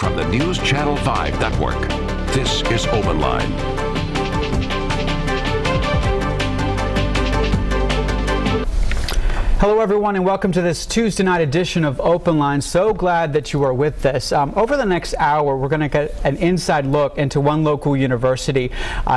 from the Newschannel 5 network. This is Open Line. Hello everyone and welcome to this Tuesday night edition of Open Line. So glad that you are with us. Over the next hour we're going to get an inside look into one local university,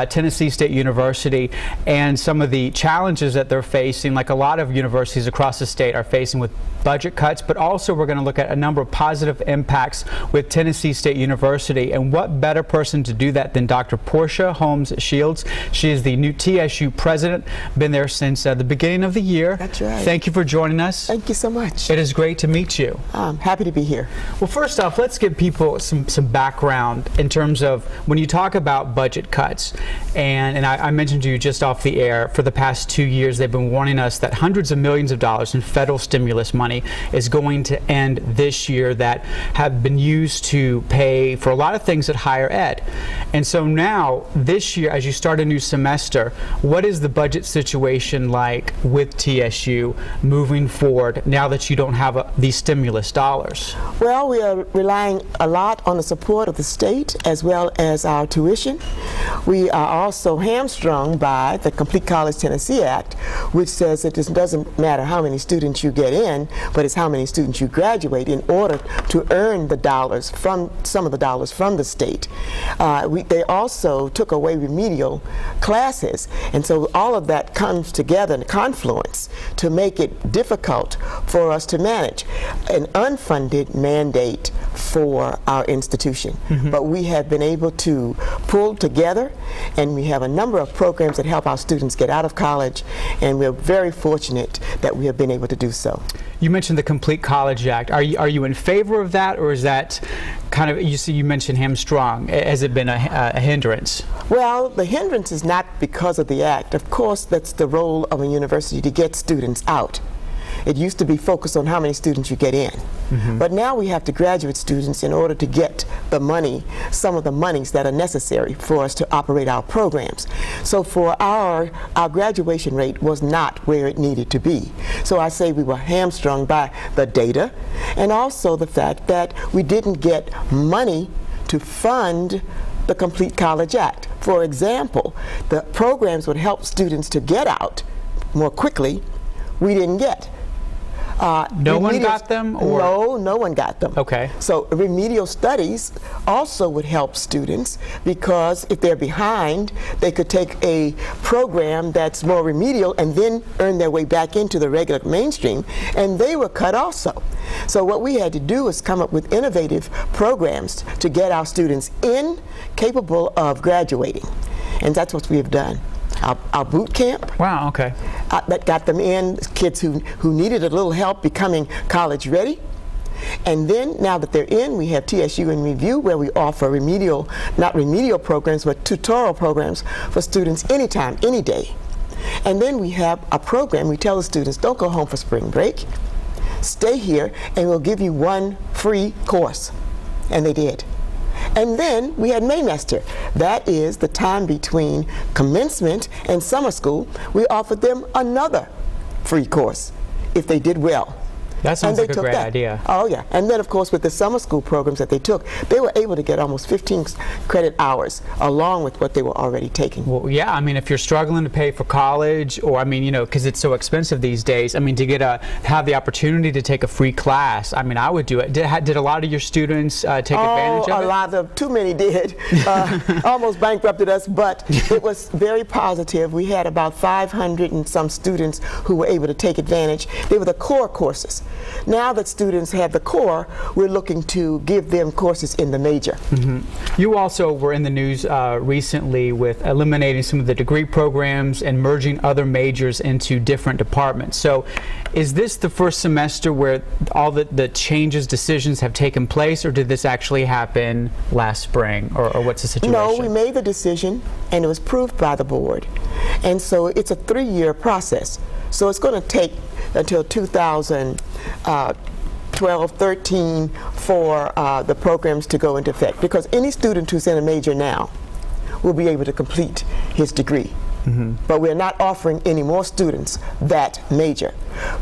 Tennessee State University, and some of the challenges that they're facing, like a lot of universities across the state are facing with budget cuts, but also we're going to look at a number of positive impacts with Tennessee State University. And what better person to do that than Dr. Portia Shields. She is the new TSU president, been there since the beginning of the year. That's right. Thank you for joining us. Thank you so much. It is great to meet you. I'm happy to be here. Well, first off, let's give people some background in terms of when you talk about budget cuts. And I mentioned to you just off the air, for the past 2 years they've been warning us that hundreds of millions of dollars in federal stimulus money is going to end this year that have been used to pay for a lot of things at higher ed. And so now, this year, as you start a new semester, what is the budget situation like with TSU moving forward now that you don't have these stimulus dollars? Well, we are relying a lot on the support of the state as well as our tuition. We are also hamstrung by the Complete College Tennessee Act, which says that it doesn't matter how many students you get in, but it's how many students you graduate in order to earn the dollars from, some of the dollars from the state. They also took away remedial classes, and so all of that comes together in a confluence to make it difficult for us to manage an unfunded mandate for our institution. But we have been able to pull together, and we have a number of programs that help our students get out of college, and we're very fortunate that we have been able to do so. You mentioned the Complete College Act. Are you in favor of that, or is that kind of, you mentioned hamstrung? Has it been a hindrance? Well, the hindrance is not because of the act. Of course, that's the role of a university to get students out. It used to be focused on how many students you get in. But now we have to graduate students in order to get the money, some of the monies that are necessary for us to operate our programs. So for our graduation rate was not where it needed to be. So I say we were hamstrung by the data and also the fact that we didn't get money to fund the Complete College Act. For example, the programs would help students to get out more quickly, we didn't get. No one got them? Or? No, no one got them. Okay. So remedial studies also would help students, because if they're behind, they could take a program that's more remedial and then earn their way back into the regular mainstream, and they were cut also. So what we had to do is come up with innovative programs to get our students in, capable of graduating. And that's what we have done. Our boot camp. Wow, okay. That got them in, kids who needed a little help becoming college ready. And then, now that they're in, we have TSU in Review, where we offer remedial, not remedial programs, but tutorial programs for students anytime, any day. And then we have a program, we tell the students, don't go home for spring break. Stay here, and we'll give you one free course. And they did. And then we had Maymester. That is the time between commencement and summer school. We offered them another free course if they did well. That sounds like a great idea. Oh yeah, and then of course with the summer school programs that they took, they were able to get almost 15 credit hours along with what they were already taking. Well, yeah, I mean, if you're struggling to pay for college, or I mean, you know, because it's so expensive these days, I mean, to get have the opportunity to take a free class, I mean, I would do it. Did a lot of your students take advantage of it? A lot of, too many did. Almost bankrupted us, but it was very positive. We had about 500 and some students who were able to take advantage. They were the core courses. Now that students have the core, we're looking to give them courses in the major. You also were in the news recently with eliminating some of the degree programs and merging other majors into different departments. So is this the first semester where all the changes, decisions have taken place, or did this actually happen last spring, or what's the situation? No, we made the decision and it was approved by the board. And so it's a 3-year process. So it's going to take until 2012-13 for the programs to go into effect, because any student who's in a major now will be able to complete his degree. But we're not offering any more students that major.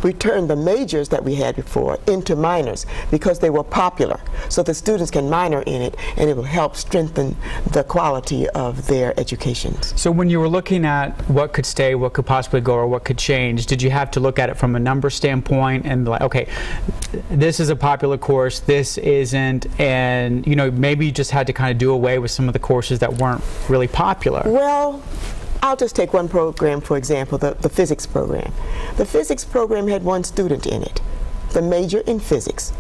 We turned the majors that we had before into minors because they were popular, so the students can minor in it, and it will help strengthen the quality of their educations. So when you were looking at what could stay, what could possibly go, or what could change, did you have to look at it from a number standpoint and like, okay, this is a popular course, this isn't, and you know, maybe you just had to kind of do away with some of the courses that weren't really popular? Well, I'll just take one program, for example, the physics program. The physics program had one student in it, the major in physics.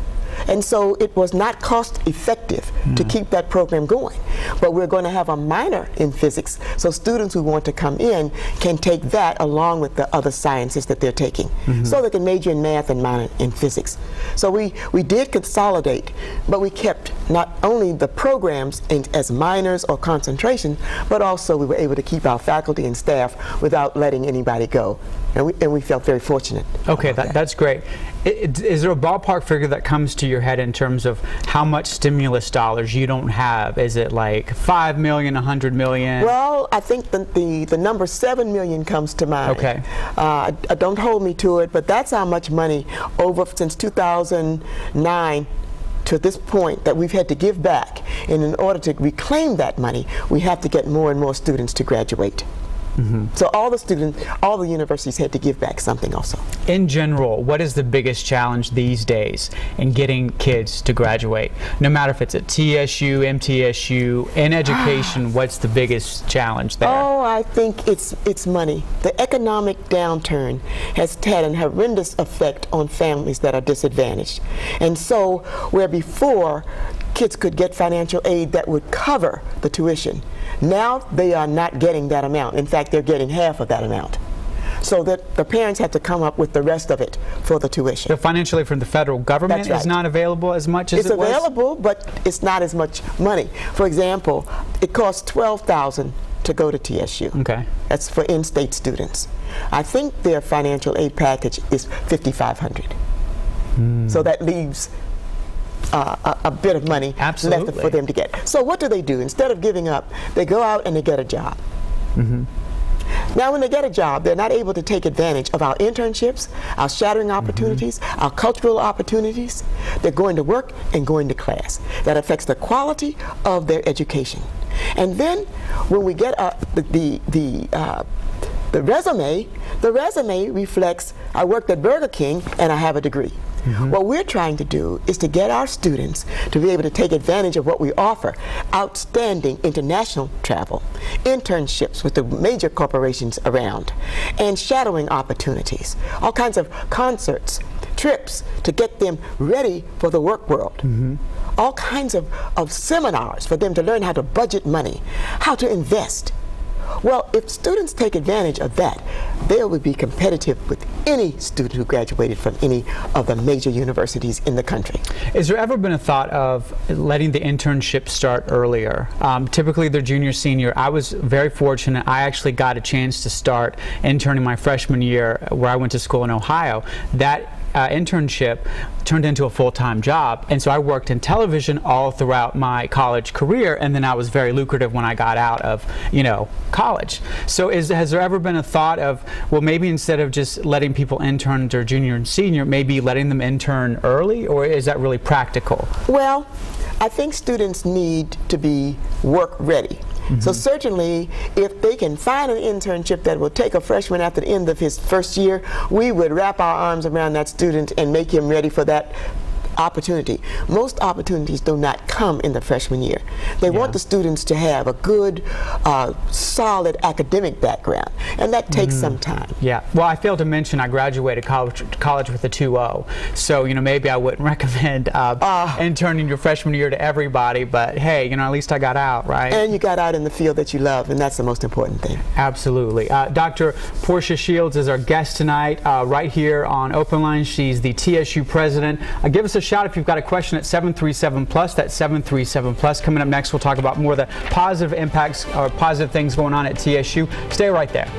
And so it was not cost effective to keep that program going. But we're going to have a minor in physics, so students who want to come in can take that along with the other sciences that they're taking. So they can major in math and minor in physics. So we did consolidate, but we kept not only the programs as minors or concentration, but also we were able to keep our faculty and staff without letting anybody go. And we felt very fortunate. Okay, that's great. Is there a ballpark figure that comes to your head in terms of how much stimulus dollars you don't have? Is it like 5 million, 100 million? Well, I think the number 7 million comes to mind. Okay. Don't hold me to it, but that's how much money since 2009 to this point that we've had to give back. And in order to reclaim that money, we have to get more and more students to graduate. So all the universities had to give back something also. In general, what is the biggest challenge these days in getting kids to graduate? No matter if it's at TSU, MTSU, in education, what's the biggest challenge there? Oh, I think it's money. The economic downturn has had a horrendous effect on families that are disadvantaged. And so where before kids could get financial aid that would cover the tuition, now they are not getting that amount. In fact, they're getting half of that amount. So that the parents have to come up with the rest of it for the tuition. The financial aid from the federal government That's right. is not available as much as it was? It's available, but it's not as much money. For example, it costs $12,000 to go to TSU. Okay. That's for in-state students. I think their financial aid package is $5,500. So that leaves a bit of money left for them to get. So what do? Instead of giving up, they go out and they get a job. Now when they get a job, they're not able to take advantage of our internships, our shadowing opportunities, our cultural opportunities. They're going to work and going to class. That affects the quality of their education. And then when we get the resume reflects, I worked at Burger King and I have a degree. What we're trying to do is to get our students to be able to take advantage of what we offer: outstanding international travel, internships with the major corporations around, and shadowing opportunities, all kinds of concerts, trips to get them ready for the work world. All kinds of seminars for them to learn how to budget money, how to invest. Well, if students take advantage of that, they will be competitive with any student who graduated from any of the major universities in the country. Has there ever been a thought of letting the internship start earlier? Typically they're junior, senior. I was very fortunate. I actually got a chance to start interning my freshman year where I went to school in Ohio. That internship turned into a full-time job, and so I worked in television all throughout my college career, and then I was very lucrative when I got out of, college. So has there ever been a thought of, well, maybe instead of just letting people intern their junior and senior, maybe letting them intern early, or is that really practical? Well, I think students need to be work ready. So certainly, if they can find an internship that will take a freshman at the end of his first year, we would wrap our arms around that student and make him ready for that opportunity. Most opportunities do not come in the freshman year. They want the students to have a good, solid academic background, and that takes some time. Yeah. Well, I failed to mention I graduated college with a 2.0, so maybe I wouldn't recommend interning your freshman year to everybody, but hey, at least I got out, right? And you got out in the field that you love, and that's the most important thing. Absolutely. Dr. Portia Shields is our guest tonight, right here on Open Line. She's the TSU president. Give us a shout if you've got a question at 737+. That's 737+. Coming up next, we'll talk about more of the positive impacts or positive things going on at TSU. Stay right there.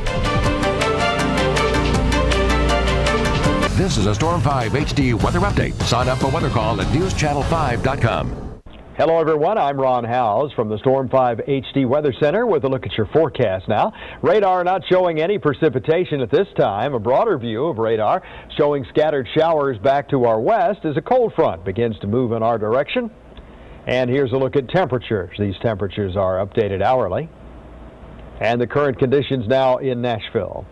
This is a Storm 5 HD weather update. Sign up for Weather Call at newschannel5.com. Hello everyone, I'm Ron Howes from the Storm 5 HD Weather Center with a look at your forecast now. Radar not showing any precipitation at this time. A broader view of radar showing scattered showers back to our west as a cold front begins to move in our direction. And here's a look at temperatures. These temperatures are updated hourly. And the current conditions now in Nashville.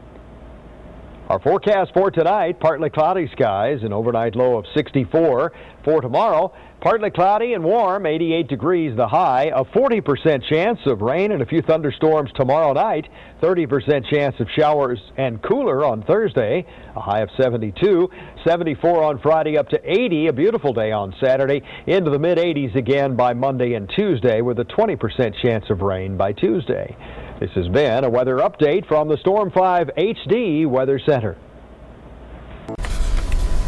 Our forecast for tonight, partly cloudy skies, an overnight low of 64. For tomorrow, partly cloudy and warm, 88 degrees the high, a 40% chance of rain and a few thunderstorms tomorrow night, 30% chance of showers and cooler on Thursday, a high of 72, 74 on Friday up to 80, a beautiful day on Saturday, into the mid-80s again by Monday and Tuesday with a 20% chance of rain by Tuesday. This has been a weather update from the Storm 5 HD Weather Center.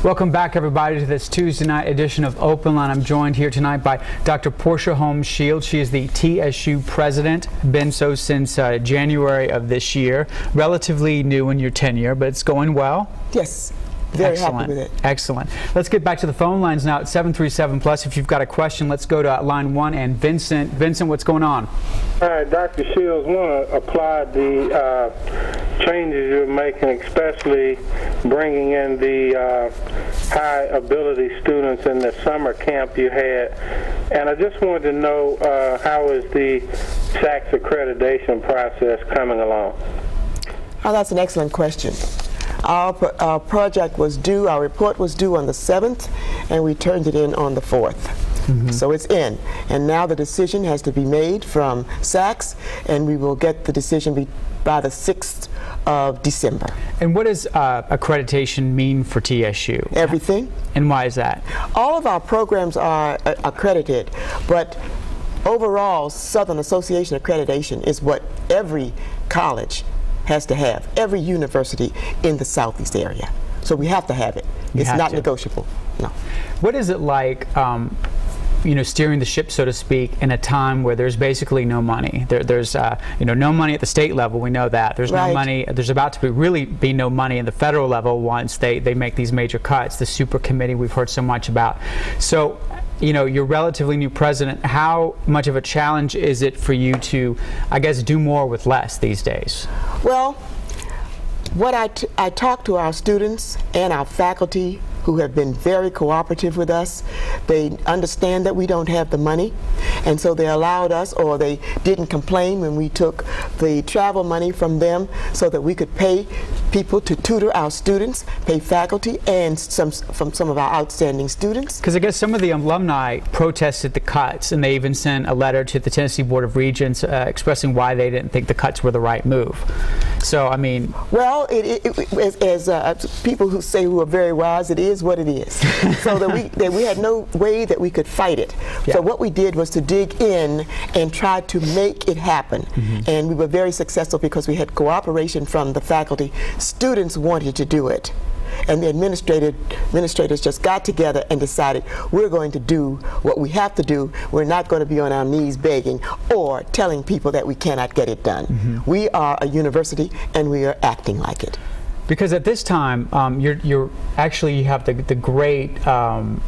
Welcome back, everybody, to this Tuesday night edition of Open Line. I'm joined here tonight by Dr. Portia Shields. She is the TSU president, been so since January of this year. Relatively new in your tenure, but it's going well. Yes. Very Excellent. happy with it. Excellent. Let's get back to the phone lines now at 737+. If you've got a question, let's go to line 1 and Vincent. Vincent, what's going on? All right, Dr. Shields, want to applaud the changes you're making, especially bringing in the high ability students in the summer camp you had. And I just wanted to know how is the SACS accreditation process coming along? Oh, that's an excellent question. Our project was due, our report was due on the 7th, and we turned it in on the 4th. So it's in. And now the decision has to be made from SACS, and we will get the decision by the 6th of December. And what does accreditation mean for TSU? Everything. And why is that? All of our programs are accredited, but overall, Southern Association accreditation is what every college has to have, every university in the Southeast area. So we have to have it. It's not negotiable. No. What is it like, you know, steering the ship, so to speak, in a time where there's basically no money? There's you know, no money at the state level. We know that. There's no money. There's about to really be no money in the federal level once they make these major cuts. The super committee we've heard so much about. So, you know, you're relatively new president. How much of a challenge is it for you to, I guess, do more with less these days? Well, what I talk to our students and our faculty who have been very cooperative with us. They understand that we don't have the money, and so they allowed us, or they didn't complain when we took the travel money from them so that we could pay people to tutor our students, pay faculty, and some of our outstanding students. Because I guess some of the alumni protested the cuts, and they even sent a letter to the Tennessee Board of Regents expressing why they didn't think the cuts were the right move. So, I mean... Well, as people who say who are very wise, it is what it is. So that we had no way that we could fight it. Yeah. So what we did was to dig in and try to make it happen. And we were very successful because we had cooperation from the faculty. Students wanted to do it. And the administrators just got together and decided we're going to do what we have to do. We're not going to be on our knees begging or telling people that we cannot get it done. We are a university and we are acting like it. Because at this time, you have the great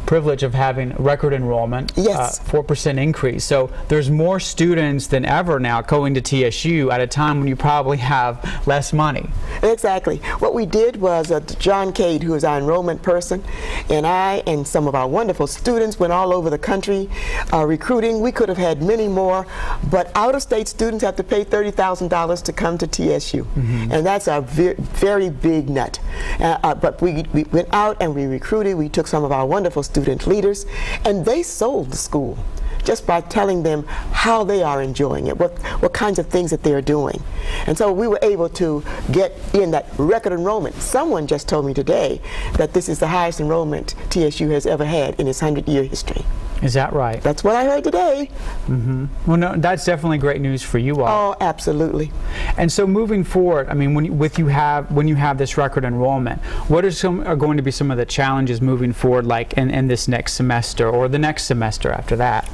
privilege of having record enrollment, 4% increase. So there's more students than ever now going to TSU at a time when you probably have less money. Exactly. What we did was John Cade, who is our enrollment person, and I and some of our wonderful students went all over the country recruiting. We could have had many more, but out-of-state students have to pay $30,000 to come to TSU, and that's a very big nut. But we went out and we recruited. We took some of our wonderful student leaders, and they sold the school just by telling them how they are enjoying it, what kinds of things that they're doing. And so we were able to get in that record enrollment. Someone just told me today that this is the highest enrollment TSU has ever had in its 100-year history. Is that right? That's what I heard today. Well, no, that's definitely great news for you all. Oh, absolutely. And so moving forward, I mean, when you have this record enrollment, what are going to be some of the challenges moving forward, like in this next semester or the next semester after that?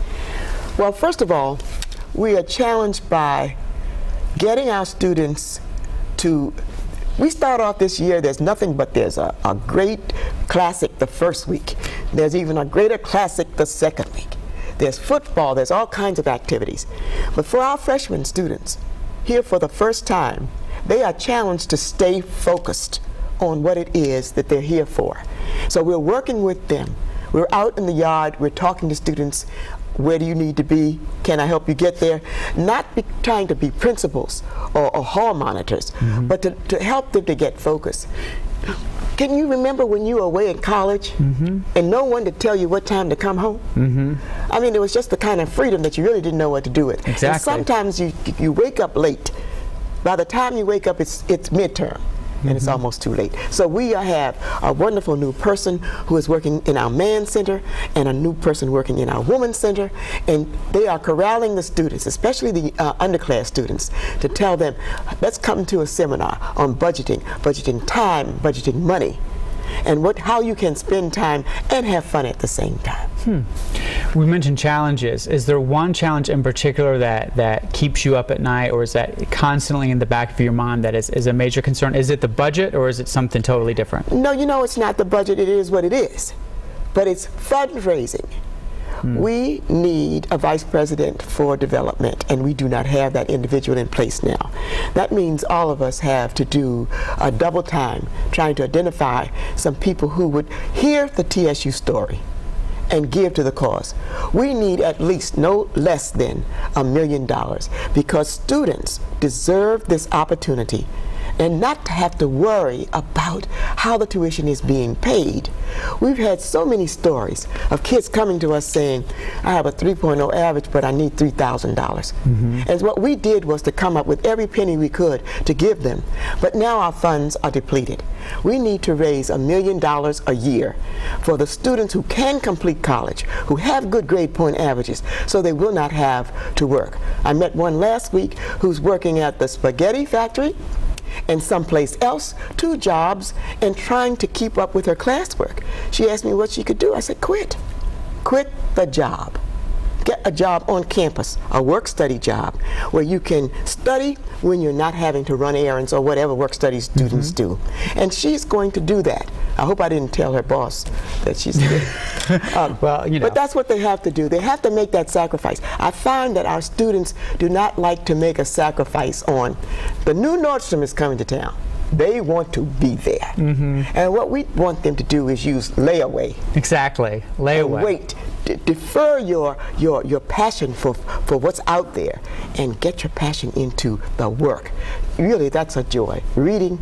Well, first of all, we are challenged by getting our students to... We start off this year, there's nothing but there's a great classic the first week. There's even a greater classic the second week. there's football, there's all kinds of activities. But for our freshman students, here for the first time, they are challenged to stay focused on what it is that they're here for. So we're working with them. We're out in the yard, we're talking to students. Where do you need to be? Can I help you get there? Not trying to be principals or hall monitors, but to help them to get focused. Can you remember when you were away in college and no one to tell you what time to come home? I mean, it was just the kind of freedom that you really didn't know what to do with. Exactly. And sometimes you wake up late. By the time you wake up, it's midterm. And it's almost too late. So we have a wonderful new person who is working in our man center and a new person working in our woman center, and they are corralling the students, especially the underclass students, to tell them, let's come to a seminar on budgeting time, budgeting money, and how you can spend time and have fun at the same time. We mentioned challenges. Is there one challenge in particular that keeps you up at night, or is that constantly in the back of your mind that is a major concern? Is it the budget, or is it something totally different? No, you know, it's not the budget. It is what it is. But it's fundraising. We need a vice president for development, and we do not have that individual in place now. That means all of us have to do a double time trying to identify some people who would hear the TSU story and give to the cause. We need at least no less than $1 million, because students deserve this opportunity and not to have to worry about how the tuition is being paid. We've had so many stories of kids coming to us saying, I have a 3.0 average, but I need $3,000. And what we did was to come up with every penny we could to give them. But now our funds are depleted. We need to raise $1 million a year for the students who can complete college, who have good grade point averages, so they will not have to work. I met one last week who's working at the spaghetti factory and someplace else, 2 jobs, and trying to keep up with her classwork. She asked me what she could do. I said, quit the job. Get a job on campus, a work-study job, where you can study when you're not having to run errands or whatever work-study students do. And she's going to do that. I hope I didn't tell her boss that she's doing well, you know. But that's what they have to do. They have to make that sacrifice. I find that our students do not like to make a sacrifice on the new Nordstrom is coming to town. They want to be there. And what we want them to do is use layaway. Exactly, layaway. And wait. Defer your passion for what's out there and get your passion into the work. Really, that's a joy. Reading,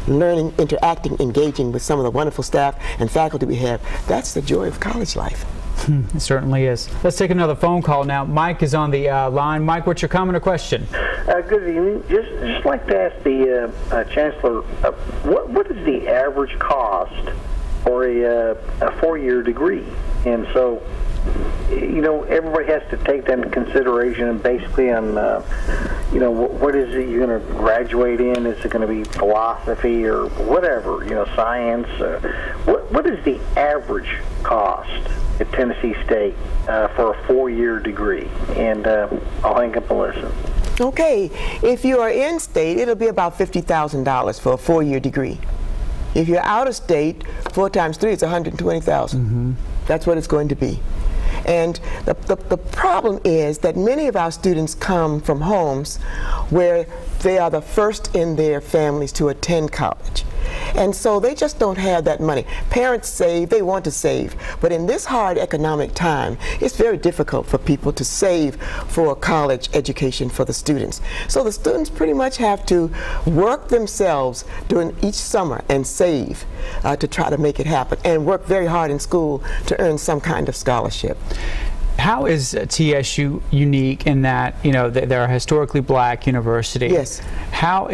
learning, interacting, engaging with some of the wonderful staff and faculty we have, that's the joy of college life. It certainly is. Let's take another phone call now. Mike is on the line. Mike, what's your comment or question? Good evening. Just like to ask the Chancellor, what is the average cost for a 4-year degree? And so, you know, everybody has to take that into consideration, and basically on, you know, what is it you're going to graduate in? Is it going to be philosophy or whatever, you know, science? What is the average cost at Tennessee State for a 4-year degree? And I'll hang up and listen. Okay, if you are in state, it'll be about $50,000 for a 4-year degree. If you're out of state, 4 times 3 is $120,000. That's what it's going to be. And the problem is that many of our students come from homes where they are the first in their families to attend college. And so they just don't have that money. Parents save, they want to save, but in this hard economic time, it's very difficult for people to save for a college education for the students. So the students pretty much have to work themselves during each summer and save to try to make it happen, and work very hard in school to earn some kind of scholarship. How is TSU unique in that, you know, they're a historically black university? Yes. How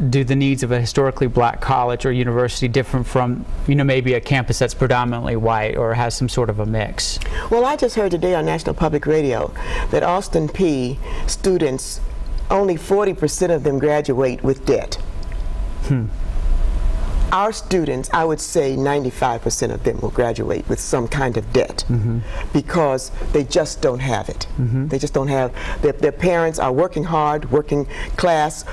do the needs of a historically black college or university differ from, you know, maybe a campus that's predominantly white or has some sort of a mix? Well, I just heard today on National Public Radio that Austin P students, only 40% of them graduate with debt. our students, I would say 95% of them will graduate with some kind of debt because they just don't have it. They just don't have, their parents are working hard, working class.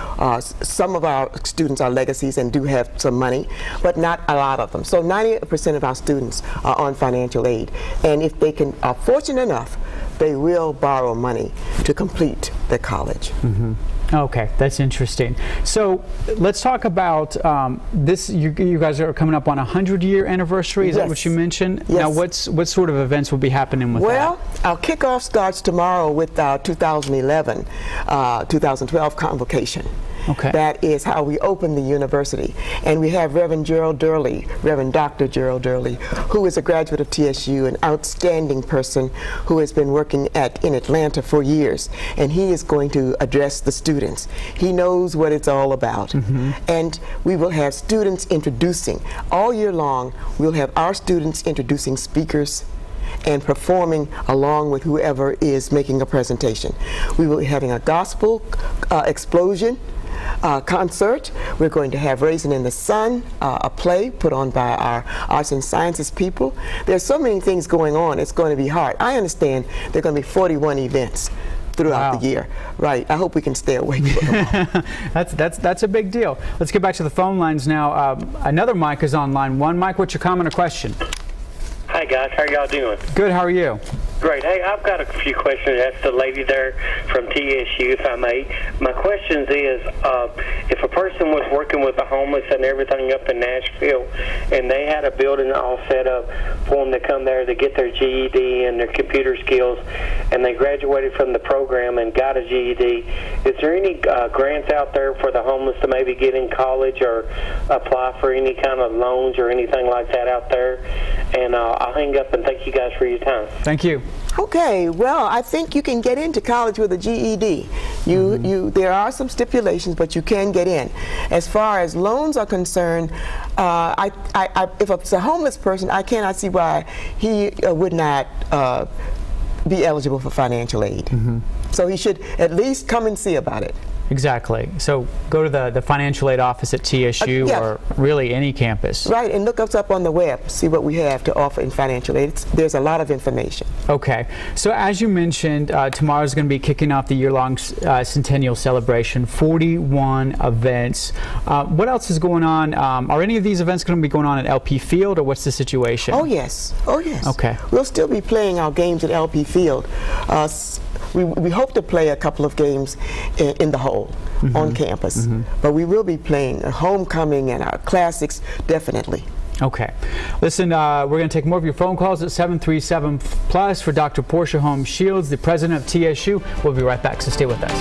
Some of our students are legacies and do have some money, but not a lot of them. So 90% of our students are on financial aid. And if they are fortunate enough, they will borrow money to complete their college. Okay, that's interesting. So let's talk about this. You guys are coming up on a 100-year anniversary. Is that what you mentioned? Yes. Now, what sort of events will be happening with that? Well, our kickoff starts tomorrow with our 2012 convocation. Okay. That is how we open the university. And we have Reverend Gerald Durley, Reverend Dr. Gerald Durley, who is a graduate of TSU, an outstanding person who has been working in Atlanta for years. And he is going to address the students. He knows what it's all about. And we will have students introducing. All year long, we'll have our students introducing speakers and performing along with whoever is making a presentation. We will be having a gospel explosion concert. We're going to have Raisin in the Sun, a play put on by our arts and sciences people. There's so many things going on, it's going to be hard. I understand there are going to be 41 events throughout the year. Right. I hope we can stay awake for them all. That's a big deal. Let's get back to the phone lines now. Another Mike is on line one. Mike, what's your comment or question? Hi guys, how are y'all doing? Good, how are you? Great. Hey, I've got a few questions to ask the lady there from TSU, if I may. My questions is, if a person was working with the homeless and everything up in Nashville, and they had a building all set up for them to come there to get their GED and their computer skills, and they graduated from the program and got a GED, is there any grants out there for the homeless to maybe get in college or apply for any kind of loans or anything like that out there? And I'll hang up and thank you guys for your time. Thank you. Okay, well, I think you can get into college with a GED. There are some stipulations, but you can get in. As far as loans are concerned, if it's a homeless person, I cannot see why he would not be eligible for financial aid. So he should at least come and see about it. Exactly. So go to the financial aid office at TSU or really any campus. Right, and look us up on the web, see what we have to offer in financial aid. There's a lot of information. Okay. So as you mentioned, tomorrow's going to be kicking off the year-long Centennial Celebration, 41 events. What else is going on? Are any of these events going to be going on at LP Field, or what's the situation? Oh, yes. Oh, yes. Okay. We'll still be playing our games at LP Field. We hope to play a couple of games in the hole on campus, but we will be playing a homecoming and our classics, definitely. Okay. Listen, we're going to take more of your phone calls at 737+ for Dr. Portia Shields, the president of TSU. We'll be right back, so stay with us.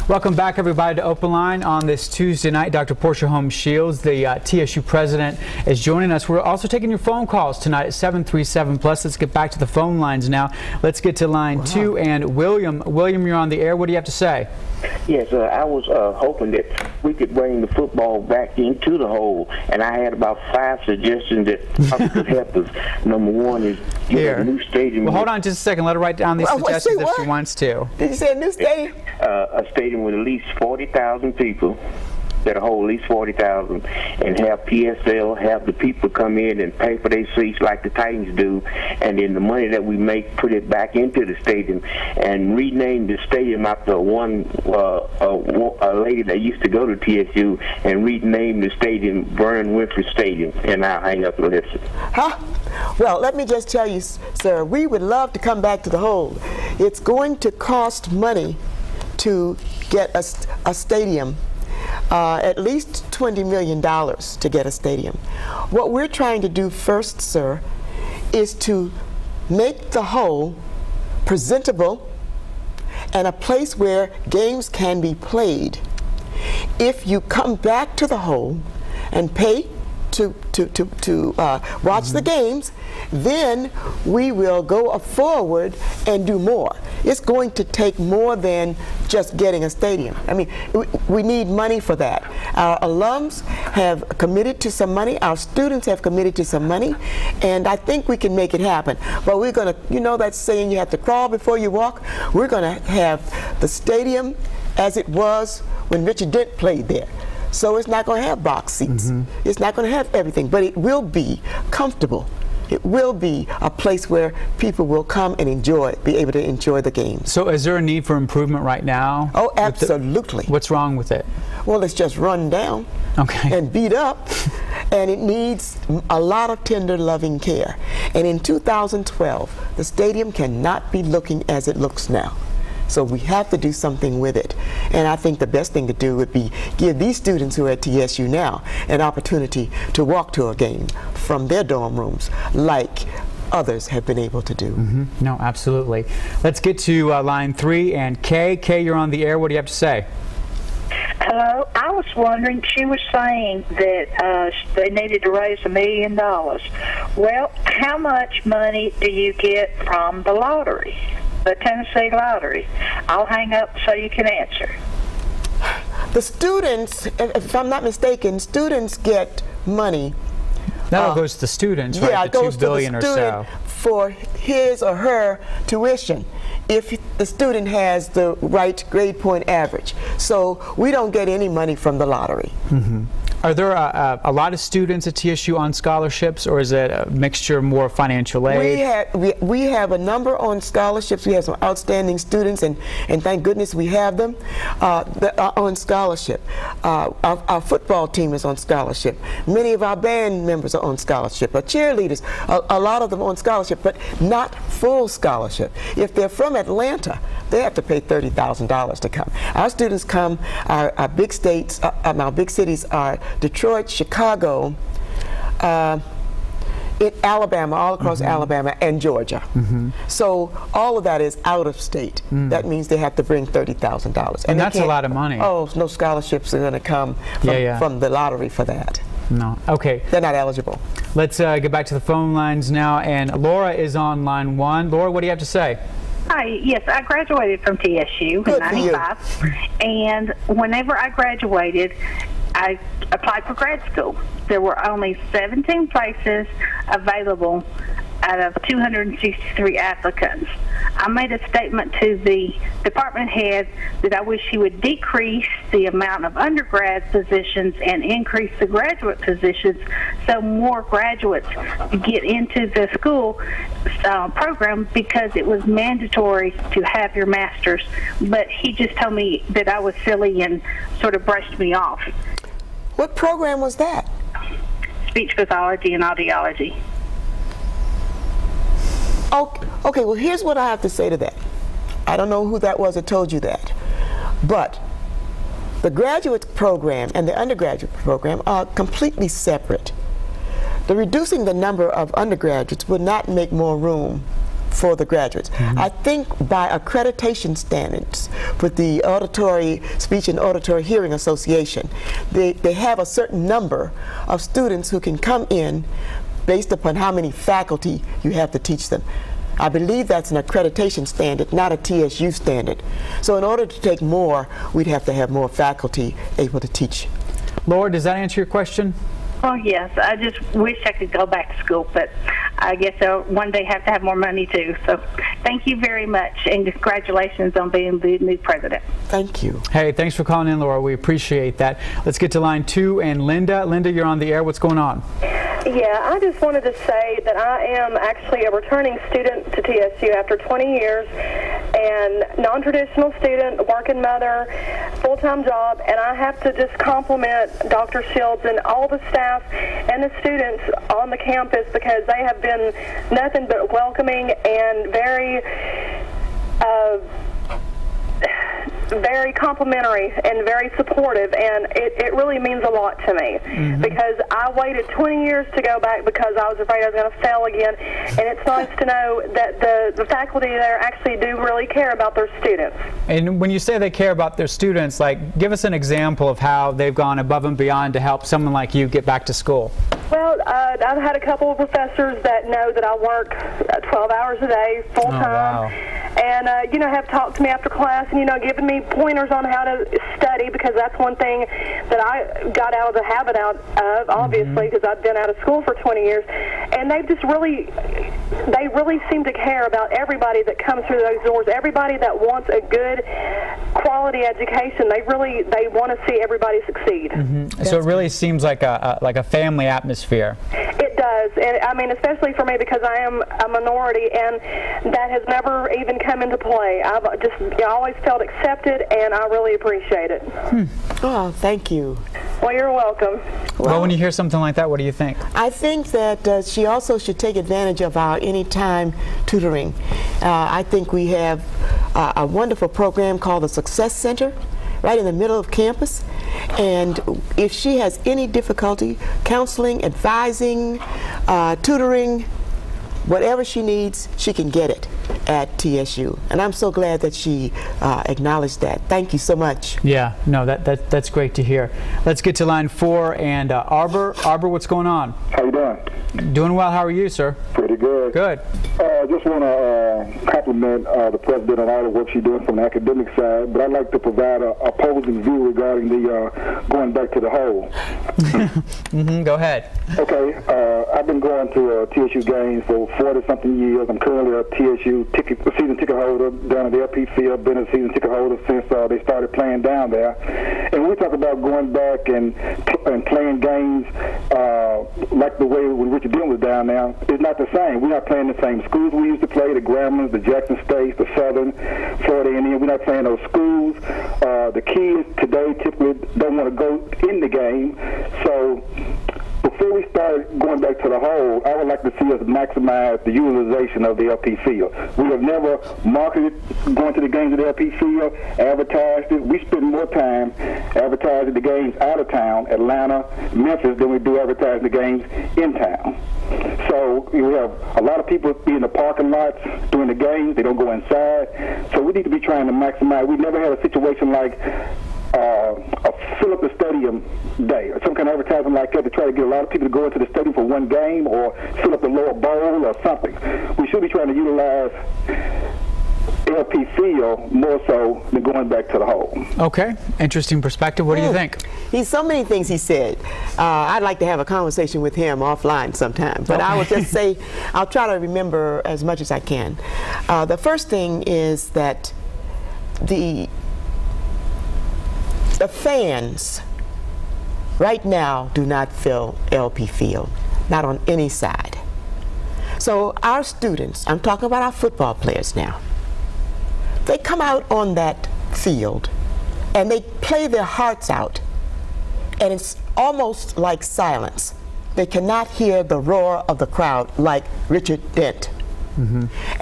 Welcome back, everybody, to Open Line on this Tuesday night. Dr. Portia Shields, the TSU president, is joining us. We're also taking your phone calls tonight at 737+. Let's get back to the phone lines now. Let's get to line 2 and William. William, you're on the air. What do you have to say? Yes, I was hoping that we could bring the football back into the hole, and I had about 5 suggestions that could help us. Number one is get a new stadium. Well, hold on just a second. Let her write down these suggestions if she wants to. Did you say a new stadium? A stadium with at least 40,000 people. That hold at least 40,000, and have PSL, have the people come in and pay for their seats like the Titans do, and then the money that we make, put it back into the stadium, and rename the stadium after a lady that used to go to TSU, and rename the stadium Vernon Winfrey Stadium. And I'll hang up and listen. Huh? Well, let me just tell you, sir, we would love to come back to the hold. It's going to cost money to get a stadium. At least $20 million to get a stadium. What we're trying to do first, sir, is to make the whole presentable and a place where games can be played. If you come back to the whole and pay to watch the games, then we will go forward and do more. It's going to take more than just getting a stadium. I mean, we need money for that. Our alums have committed to some money, our students have committed to some money, and I think we can make it happen. But we're going to, you know that saying, you have to crawl before you walk? We're going to have the stadium as it was when Richard Dent played there. So it's not going to have box seats. It's not going to have everything, but it will be comfortable. It will be a place where people will come and be able to enjoy the games. So is there a need for improvement right now? Oh, absolutely. What's wrong with it? Well, it's just run down and beat up, and it needs a lot of tender, loving care. And in 2012, the stadium cannot be looking as it looks now. So we have to do something with it. And I think the best thing to do would be give these students who are at TSU now an opportunity to walk to a game from their dorm rooms like others have been able to do. No, absolutely. Let's get to line 3 and Kay. Kay, you're on the air. What do you have to say? Hello. I was wondering, she was saying that they needed to raise $1 million. Well, how much money do you get from the lottery? The Tennessee lottery. I'll hang up so you can answer. The students, if I'm not mistaken, students get money. That all goes to the students, right? Yeah, the it goes $2 billion to the student for his or her tuition, if the student has the right grade point average. So we don't get any money from the lottery. Are there a lot of students at TSU on scholarships, or is it a mixture more financial aid? We have a number on scholarships. We have some outstanding students, and thank goodness we have them that are on scholarship. Our football team is on scholarship. Many of our band members are on scholarship. Our cheerleaders, a lot of them on scholarship, but not full scholarship. If they're from Atlanta, they have to pay $30,000 to come. Our students come, our big states, our big cities are Detroit, Chicago, in Alabama, all across Alabama, and Georgia. So all of that is out of state. That means they have to bring $30,000. And that's a lot of money. Oh, no scholarships are going to come from the lottery for that. No. Okay. They're not eligible. Let's get back to the phone lines now. And Laura is on line 1. Laura, what do you have to say? Hi, yes, I graduated from TSU in 95, and whenever I graduated, I applied for grad school. There were only 17 places available out of 263 applicants. I made a statement to the department head that I wish he would decrease the amount of undergrad positions and increase the graduate positions so more graduates get into the school program, because it was mandatory to have your master's. But he just told me that I was silly and sort of brushed me off. What program was that? Speech pathology and audiology. Okay, well, here's what I have to say to that. I don't know who that was that told you that, but the graduate program and the undergraduate program are completely separate. The reducing the number of undergraduates would not make more room for the graduates. I think by accreditation standards with the Auditory Speech and Auditory Hearing Association, they have a certain number of students who can come in based upon how many faculty you have to teach them. I believe that's an accreditation standard, not a TSU standard. So in order to take more, we'd have to have more faculty able to teach. Laura, does that answer your question? Oh, yes. I just wish I could go back to school, but I guess I'll one day have to have more money, too. So thank you very much, and congratulations on being the new president. Thank you. Hey, thanks for calling in, Laura. We appreciate that. Let's get to line 2 and Linda. Linda, you're on the air. What's going on? Yeah, I just wanted to say that I am actually a returning student to TSU after 20 years, and non-traditional student, working mother, full-time job, and I have to just compliment Dr. Shields and all the staff and the students on the campus, because they have been nothing but welcoming and very complimentary and very supportive, and it really means a lot to me, because I waited 20 years to go back because I was afraid I was going to fail again, and it's nice to know that the faculty there actually do really care about their students. And when you say they care about their students, like, give us an example of how they've gone above and beyond to help someone like you get back to school. Well, I've had a couple of professors that know that I work 12 hours a day, full time, and have talked to me after class and given me pointers on how to study, because that's one thing that I got out of the habit of, obviously, because I've been out of school for 20 years, and they really seem to care about everybody that comes through those doors, everybody that wants a good quality education. They want to see everybody succeed. So it really seems like a family atmosphere. It does, and I mean, especially for me, because I am a minority, and that has never even come into play. I've just always felt accepted, and I really appreciate it. Oh, thank you. Well, you're welcome. Well, when you hear something like that, what do you think? I think that she also should take advantage of our anytime tutoring. I think we have a wonderful program called the Success Center right in the middle of campus, and if she has any difficulty counseling, advising, tutoring, whatever she needs, she can get it at TSU, and I'm so glad that she acknowledged that. Thank you so much. Yeah, no, that's great to hear. Let's get to line 4 and Arbor. Arbor, what's going on? How you doing? Doing well. How are you, sir? Pretty good. Good. Just want to compliment the president on all the work she's doing from the academic side, but I'd like to provide a opposing view regarding the going back to the hole. Go ahead. Okay, I've been going to TSU games for 40-something years. I'm currently a TSU season ticket holder down at the LP field. Been a season ticket holder since they started playing down there. And when we talk about going back and playing games like the way when Richard Dillon was down there, it's not the same. We're not playing the same schools we used to play, the Grambling, the Jackson States, the Southern, Florida A&M. We're not playing those schools. The kids today typically don't want to go in the game. So before we start going back to the hole, I would like to see us maximize the utilization of the LP field. We have never marketed going to the games at the LP field, advertised it. We spend more time advertising the games out of town, Atlanta, Memphis, than we do advertising the games in town. So we have a lot of people in the parking lots during the games. They don't go inside. So we need to be trying to maximize. We never had a situation like a fill up the stadium day or some kind of advertising like that to try to get a lot of people to go into the stadium for one game or fill up the lower bowl or something. We should be trying to utilize LP field more so than going back to the hole. Okay, interesting perspective. What do you think? He's so many things he said. I'd like to have a conversation with him offline sometime, but I will just say I'll try to remember as much as I can. The first thing is that the fans right now do not fill LP field, not on any side. So our students, I'm talking about our football players now, they come out on that field and they play their hearts out, and it's almost like silence. They cannot hear the roar of the crowd like Richard Dent.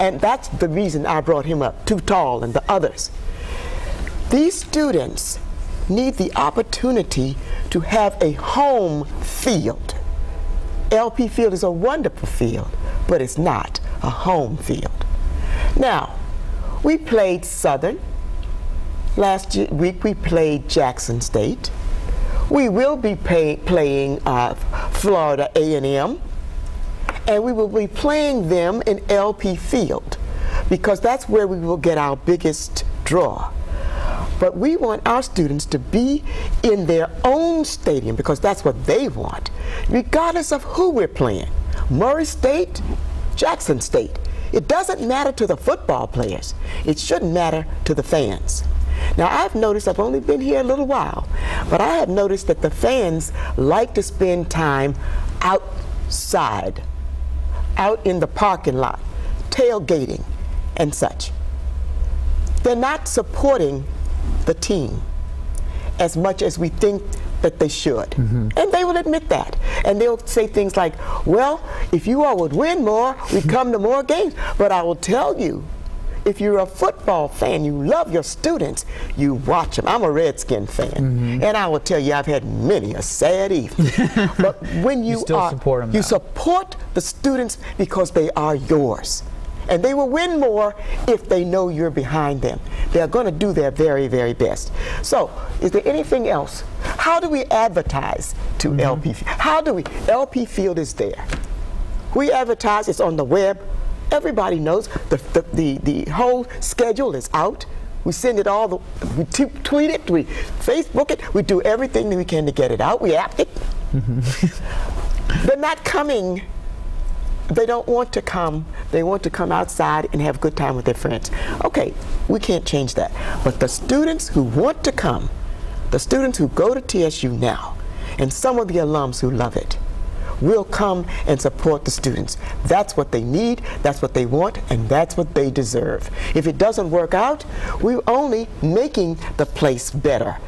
And that's the reason I brought him up, Too Tall and the others. These students need the opportunity to have a home field. LP field is a wonderful field, but it's not a home field. Now, we played Southern. Last week we played Jackson State. We will be playing Florida A&M, and we will be playing them in LP field because that's where we will get our biggest draw. But we want our students to be in their own stadium because that's what they want, regardless of who we're playing. Murray State, Jackson State. It doesn't matter to the football players. It shouldn't matter to the fans. Now, I've noticed, I've only been here a little while, but I have noticed that the fans like to spend time outside, out in the parking lot, tailgating and such. They're not supporting the team as much as we think that they should. And they will admit that. And they'll say things like, well, if you all would win more, we'd come to more games. But I will tell you, if you're a football fan, you love your students, you watch them. I'm a Redskin fan, and I will tell you I've had many a sad evening. But when you support them, you support the students because they are yours. And they will win more if they know you're behind them. They're going to do their very, very best. So, is there anything else? How do we advertise to LP Field? How do we? LP Field is there. We advertise, it's on the web. Everybody knows the whole schedule is out. We send it all, we tweet it, we Facebook it, we do everything that we can to get it out. We app it. They're not coming they don't want to come. They want to come outside and have a good time with their friends. Okay, we can't change that. But the students who want to come, the students who go to TSU now, and some of the alums who love it, will come and support the students. That's what they need, that's what they want, and that's what they deserve. If it doesn't work out, we're only making the place better.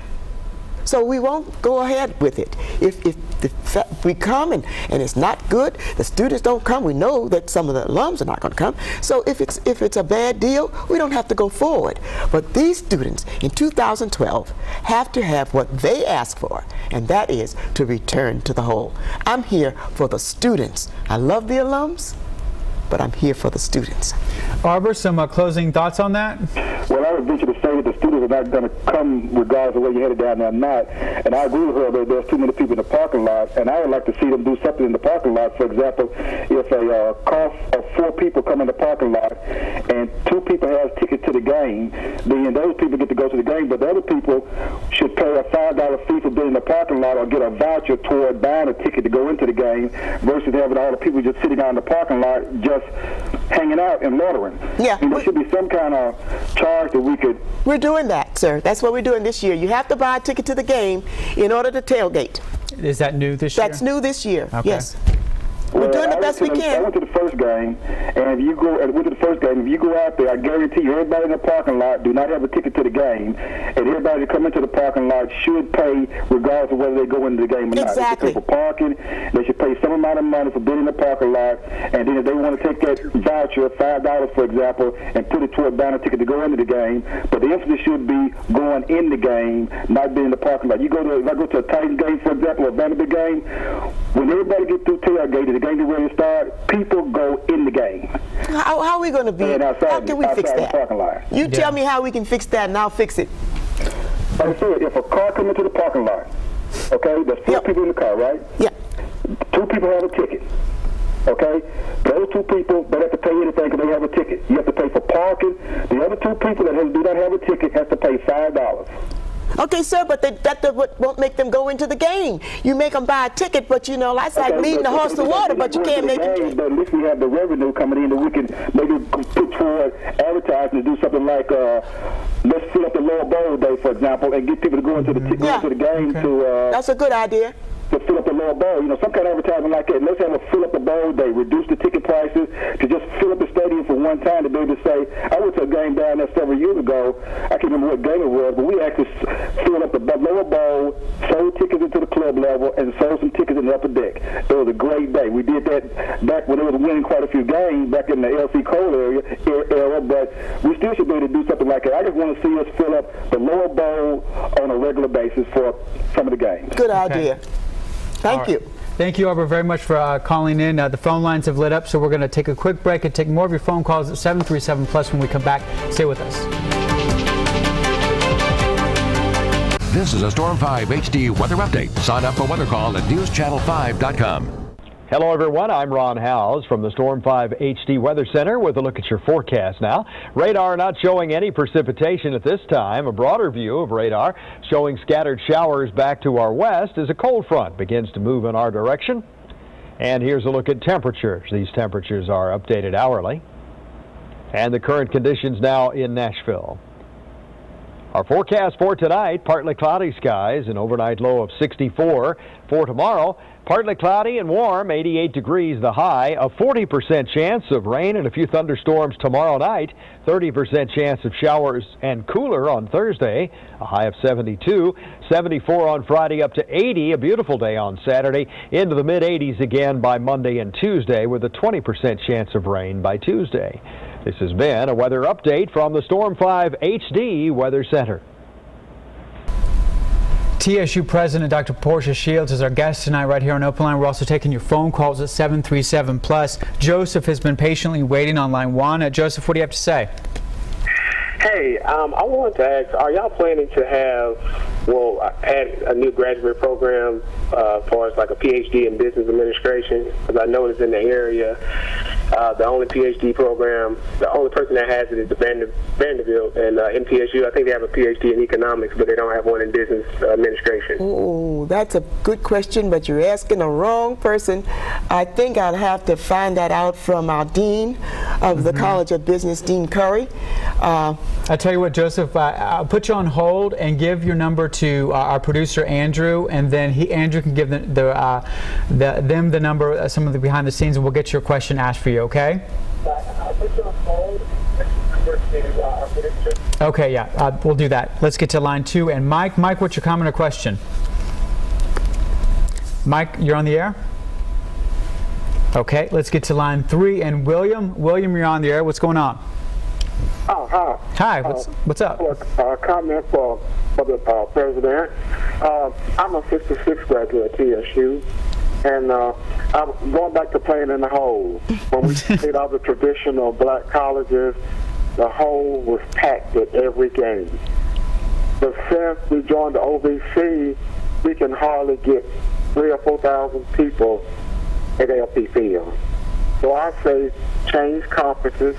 So we won't go ahead with it. If we come and it's not good, the students don't come, we know that some of the alums are not going to come. So if it's a bad deal, we don't have to go forward. But these students in 2012 have to have what they ask for, and that is to return to the whole. I'm here for the students. I love the alums, but I'm here for the students. Arbor, some closing thoughts on that? Well, I would venture to say that the students are not going to come regardless of where you're headed down there or not. And I agree with her that there's too many people in the parking lot, and I would like to see them do something in the parking lot. For example, if a car of 4 people come in the parking lot and 2 people have tickets to the game, then those people get to go to the game, but the other people should pay a $5 fee for being in the parking lot or get a voucher toward buying a ticket to go into the game versus having all the people just sitting out in the parking lot just hanging out and loitering. Yeah. There should be some kind of charge that we could... We're doing that, sir. That's what we're doing this year. You have to buy a ticket to the game in order to tailgate. Is that new this year? That's new this year, okay. Yes. We're doing the best we can. I went to the first game, and if you go out there, I guarantee you, everybody in the parking lot do not have a ticket to the game, and everybody that come into the parking lot should pay regardless of whether they go into the game or not. Exactly. They should pay for parking. They should pay some amount of money for being in the parking lot, and then if they want to take that voucher, $5 for example, and put it toward buying a ticket to go into the game, but the emphasis should be going in the game, not being in the parking lot. If I go to a Titans game, for example, or a Vanderbilt game, when everybody gets through tailgating, the game is ready to start, people go in the game. How are we going to be? How can we fix that? You tell me how we can fix that, and I'll fix it. Like I said, if a car comes into the parking lot, okay, there's 4 people in the car, right? Yeah. 2 people have a ticket. Okay? Those 2 people don't have to pay anything because they have a ticket. You have to pay for parking. The other 2 people that do not have a ticket have to pay $5. Okay, sir, but that won't make them go into the game. You make them buy a ticket, but you know, that's like leading the horse to water, but you can't make it. But at least we have the revenue coming in that we can maybe put toward advertising to do something like, let's fill up the lower bowl day, for example, and get people to go into the game. Okay. That's a good idea. To fill up the lower bowl, some kind of advertising like that. Let's have a fill up the bowl day, reduce the ticket prices to just fill up the stadium for one time to be able to say, I went to a game down there several years ago, I can't remember what game it was, but we actually filled up the lower bowl, sold tickets into the club level, and sold some tickets in the upper deck. It was a great day. We did that back when it was winning quite a few games back in the LC Cole era, but we still should be able to do something like that. I just want to see us fill up the lower bowl on a regular basis for some of the games. Good idea. Thank you. Thank you, Arbor, very much for calling in. The phone lines have lit up, so we're going to take a quick break and take more of your phone calls at 737+ when we come back. Stay with us. This is a Storm 5 HD weather update. Sign up for Weather Call at newschannel5.com. Hello, everyone. I'm Ron Howes from the Storm 5 HD Weather Center with a look at your forecast now. Radar not showing any precipitation at this time. A broader view of radar showing scattered showers back to our west as a cold front begins to move in our direction. And here's a look at temperatures. These temperatures are updated hourly. And the current conditions now in Nashville. Our forecast for tonight, partly cloudy skies, an overnight low of 64. For tomorrow, partly cloudy and warm, 88 degrees the high, a 40% chance of rain and a few thunderstorms tomorrow night, 30% chance of showers and cooler on Thursday, a high of 72, 74 on Friday up to 80, a beautiful day on Saturday, into the mid-80s again by Monday and Tuesday with a 20% chance of rain by Tuesday. This has been a weather update from the Storm 5 HD Weather Center. TSU President Dr. Portia Shields is our guest tonight right here on Open Line. We're also taking your phone calls at 737+. Joseph has been patiently waiting on line 1. Joseph, what do you have to say? Hey, I wanted to ask, are y'all planning to add a new graduate program as far as like a PhD in business administration? Because I noticed in the area the only PhD program, the only person that has it is the Vanderbilt, and MTSU, I think they have a PhD in economics, but they don't have one in business administration. Oh, that's a good question, but you're asking the wrong person. I think I'll have to find that out from our dean of the College of Business, Dean Curry. I'll tell you what, Joseph, I'll put you on hold and give your number to our producer, Andrew, and then Andrew can give them the number, some of the behind the scenes, and we'll get your question asked for you, okay? I'll put you on hold. Okay, yeah, we'll do that. Let's get to line 2. And Mike, what's your comment or question? Mike, you're on the air? Okay, let's get to line 3. And William, you're on the air. What's going on? Oh, hi. Hi, what's up? Comment for the president. I'm a 66 graduate at TSU, and I'm going back to playing in the hole. When we played all the traditional black colleges, the hole was packed at every game. But since we joined the OVC, we can hardly get 3,000 or 4,000 people at LP Field. So I say change conferences.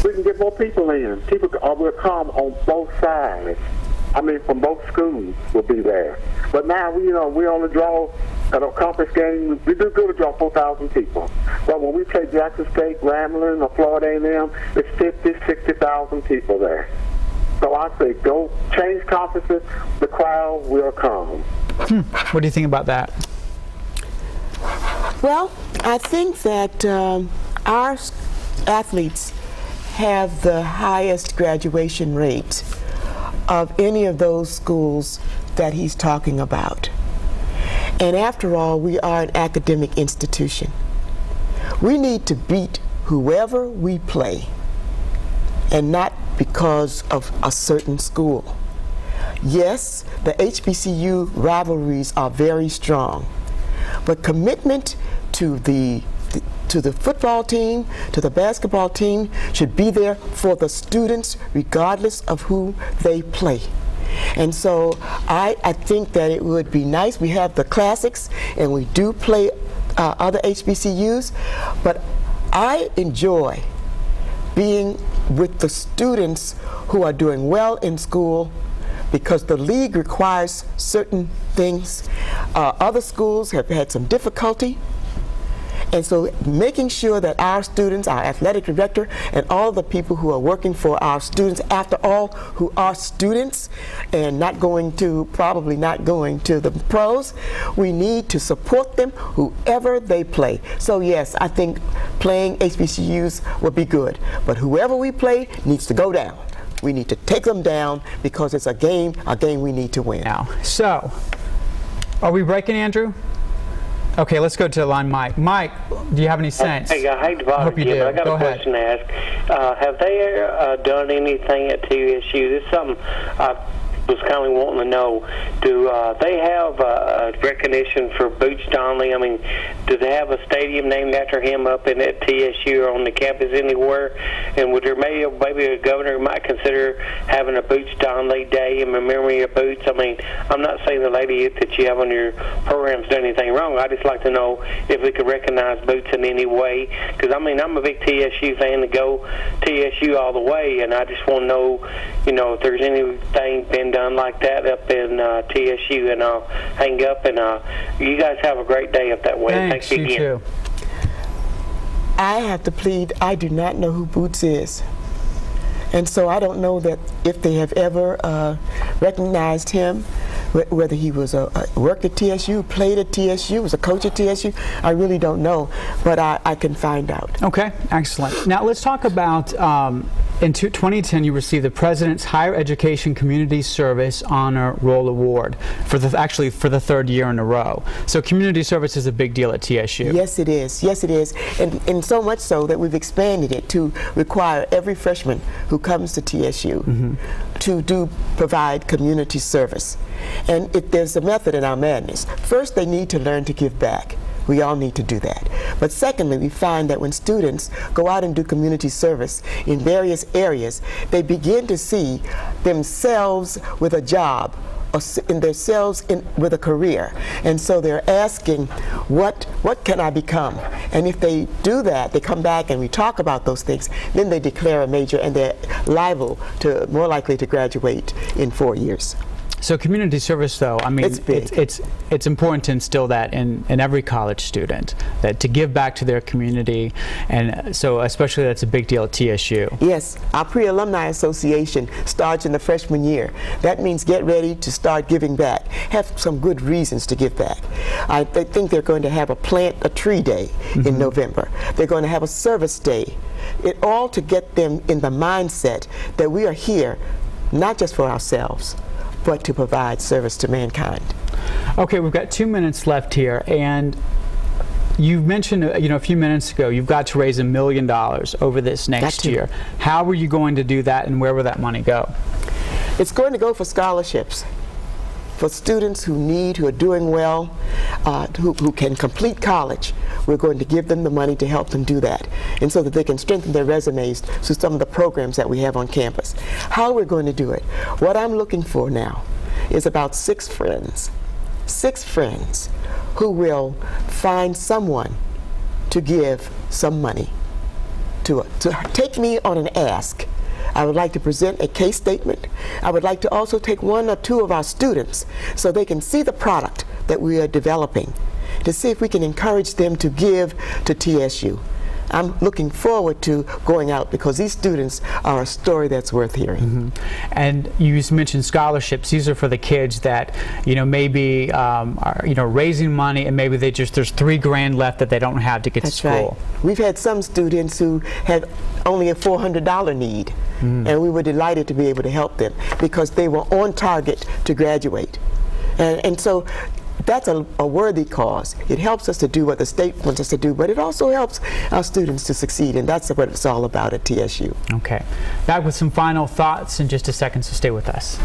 We can get more people in. People will come on both sides. I mean, from both schools will be there. But now, we only draw, at a conference game, we do good to draw 4,000 people. But when we play Jackson State, Grambling, or Florida A&M, it's 50,000, 60,000 people there. So I say go change conferences, the crowd will come. What do you think about that? Well, I think that our athletes have the highest graduation rate of any of those schools that he's talking about. And after all, we are an academic institution. We need to beat whoever we play, and not because of a certain school. Yes, the HBCU rivalries are very strong, but commitment to the football team, to the basketball team, should be there for the students regardless of who they play. And so I think that it would be nice. We have the classics and we do play other HBCUs, but I enjoy being with the students who are doing well in school, because the league requires certain things. Other schools have had some difficulty. And so making sure that our students, our athletic director, and all the people who are working for our students, after all, who are students and probably not going to the pros, we need to support them whoever they play. So yes, I think playing HBCUs will be good, but whoever we play needs to go down. We need to take them down because it's a game we need to win. Now, so, are we breaking, Andrew? Okay, let's go to line Mike. Mike, do you have any sense? Hey, I hate to bother you, but I got a question to ask. Have they done anything at TSU? This is something I was kind of wanting to know. Do they have recognition for Boots Donnelly? I mean, do they have a stadium named after him up in at TSU or on the campus anywhere? And would there maybe a governor might consider having a Boots Donnelly Day in memory of Boots? I mean, I'm not saying the lady that you have on your program's done anything wrong. I just like to know if we could recognize Boots in any way. Because, I mean, I'm a big TSU fan to go TSU all the way, and I just want to know, if there's anything been done like that up in TSU, and I'll hang up, and you guys have a great day up that way. Thanks you again. Too. I have to plead, I do not know who Boots is. And so I don't know that if they have ever recognized him, whether he was worked at TSU, played at TSU, was a coach at TSU. I really don't know, but I can find out. Okay, excellent. Now let's talk about, in 2010 you received the President's Higher Education Community Service Honor Roll Award for the third year in a row. So community service is a big deal at TSU. Yes, it is. Yes, it is. And so much so that we've expanded it to require every freshman who comes to TSU to provide community service. And there's a method in our madness. First, they need to learn to give back. We all need to do that. But secondly, we find that when students go out and do community service in various areas, they begin to see themselves with a job in themselves with a career, and so they're asking, what can I become? And if they do that, they come back and we talk about those things, then they declare a major and they're more likely to graduate in 4 years. So community service, though, I mean, it's important to instill that in every college student, that to give back to their community, and so especially that's a big deal at TSU. Yes, our pre-alumni association starts in the freshman year. That means get ready to start giving back. Have some good reasons to give back. I think they're going to have a plant a tree day in November. They're going to have a service day. It all to get them in the mindset that we are here not just for ourselves, but to provide service to mankind. Okay, we've got 2 minutes left here, and you mentioned, a few minutes ago, you've got to raise $1 million over this next year. How are you going to do that, and where will that money go? It's going to go for scholarships for students who are doing well, who can complete college. We're going to give them the money to help them do that, and so that they can strengthen their resumes through some of the programs that we have on campus. How we're going to do it? What I'm looking for now is about 6 friends who will find someone to give some money to take me on an ask. I would like to present a case statement. I would like to also take 1 or 2 of our students so they can see the product that we are developing, to see if we can encourage them to give to TSU. I'm looking forward to going out because these students are a story that's worth hearing. And you mentioned scholarships. These are for the kids that maybe are raising money, and maybe there's $3 grand left that they don't have to get to school. That's right. We've had some students who had only a $400 need, and we were delighted to be able to help them because they were on target to graduate. And so that's a worthy cause. It helps us to do what the state wants us to do, but it also helps our students to succeed, and that's what it's all about at TSU. Okay. Back with some final thoughts in just a second, so stay with us.